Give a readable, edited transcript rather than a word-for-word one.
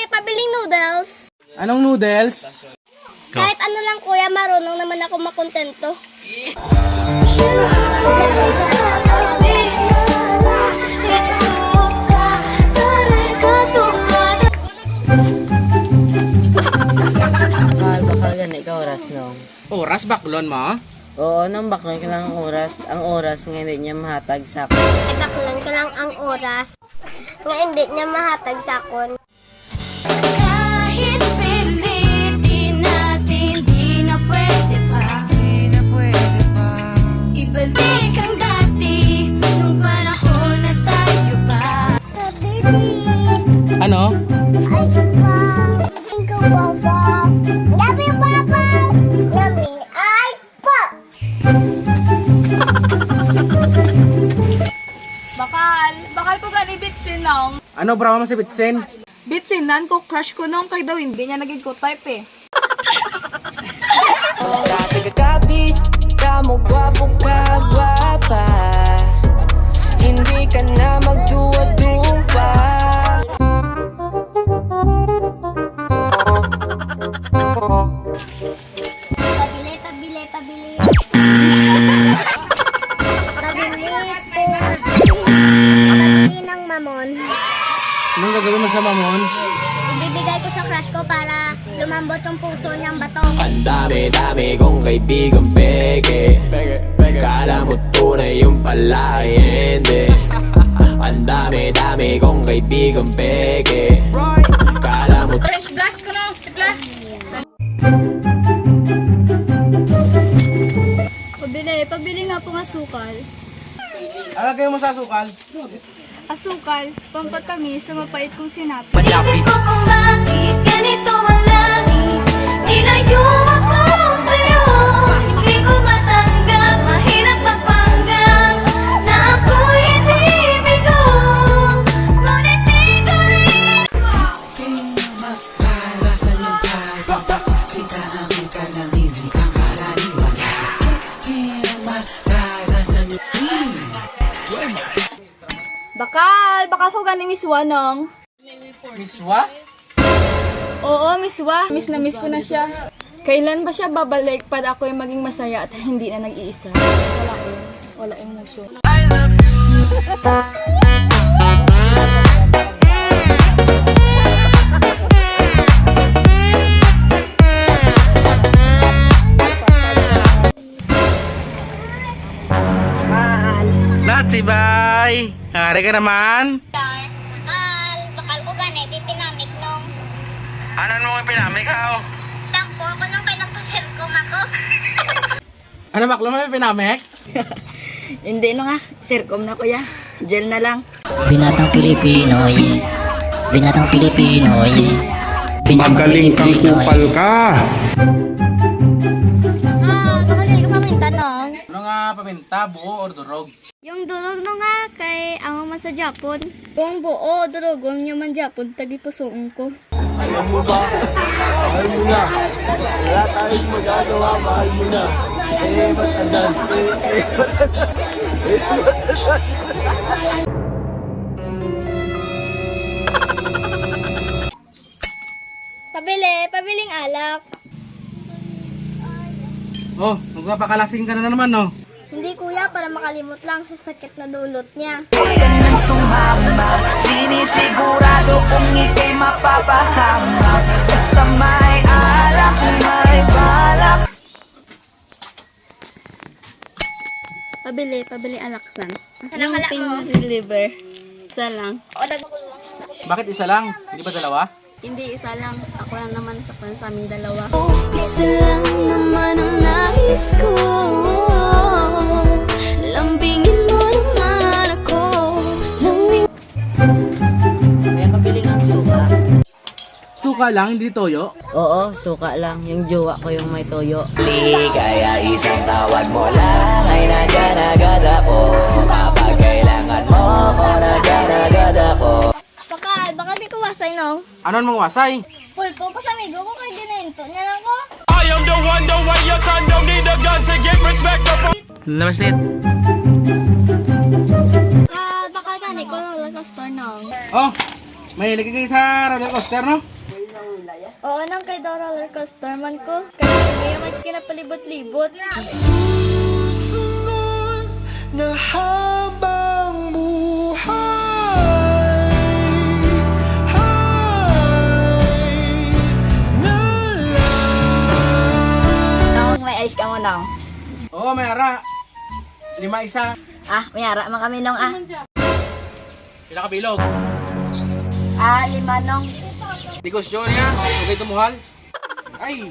Pabiling noodles. Anong noodles? Kahit ano lang kuya, marunong naman ako makontento. Bakal yan, ikaw oras no? Oras baklon mo? Oo, nang bakal ka lang ang oras. Ang oras nga hindi niya mahatag sa akin. Baklan ko lang ang oras nga hindi niya mahatag sa akon. Kahit pilitin natin, di na pwede pa. Ibalik ang dati, nung panahon na tayo pa. Ano? Bakal ko gani bitsin nong. Ano bravo mo si Bitsin? Bitsinan ko, crush ko nung kay daw hindi niya naging ko type eh. Dati kakabis, kamo gwapo ka, gwapa. Hindi ka na magduwa-duwa. Pabili. Pabili ng mamon. Anong gagawin mo sa mamon? Ibibigay ko sa crush ko para lumambot yung puso niyang bato. Ang dami-dami kong kaibigang peke. Kala mo tunay yung pala ay hindi. Ang dami-dami kong kaibigang peke. Kala mo Blast ko nung, blast. Pabili nga po ng asukal. Alagay mo sa sukal. Asukal, pampatamis sa mapait kong sinapi. Isip ko kung bakit ganito ang langit. Nilayo ako sa'yo. Hindi ko matanggap, mahirap mapanggap na ako'y hindi bigo. Ngunit di ko rin. Bakal ko gani miswa nong. Miswa? Oo, miswa. Miss na miss ko na siya. Kailan ba siya babalik para ako'y maging masaya at hindi na nag-iisa? Wala emotion. Lahat si Bay. Hari ka naman. Bakal ko ganit, itinamit nung. Ano mo yung pinamikaw? Takpo ako nung pinagpasilkom ako. Ano baklo mo yung pinamek? Hindi no nga, sirkom na kuya. Gel na lang. Binatang Pilipino, yeah. Binatang Pilipino, yeah. Magaling kang kupal ka. Magaling ka paminta nung. Ano nga paminta, buo or durog? Yung durog no nga kay ang man sa Japon. Kung buo, durogom niya man Japon, tagipusoon ko. Alam mo ba? Mahal mo na. Wala tayong magagawa, mahal mo na. Eh, matadan. Pabiling alak. Oh, magpapakalasing ka na naman, no? Hindi kuya, para makalimot lang sa sakit na dulot niya. ng sumama. Sinisigurado kung ika'y mapapahama. Basta may alak, may balak. Pabili alaksan. Yung pain reliever. Isa lang. Bakit isa lang? Hindi ba dalawa? Hindi isa lang. Ako lang naman sa aming dalawa. Isa lang naman ang nais ko. Lambingin mo naman ako. Kaya pabili ng suka. Suka lang, hindi toyo? Oo, suka lang. Yung jowa ko yung may toyo. Kaya isang tawag mo lang ay nandiyan agad ako. Kapag kailangan mo ko, nandiyan agad ako. Baka di ko wasay no. Ano mong wasay? Pulpo ko sa amigo ko kay ginento niya lang ko. I am the one, the way your son don't need a gun to get respect up. Namaste. Baka gani ko roller coaster nang. Oh, may lagi kayo sa roller coaster, no? Oo nang kay daw roller coaster man ko. Kasi ngayon man kinapalibot-libot. Susunod na habang buhay Nang may ice ka mo nang. Oo, may ara. 5 isa. Ah, may ara man kami nung ah. Pila ka bilog. 5 nung. Negosyo niya. Okay tumuhal. Ay,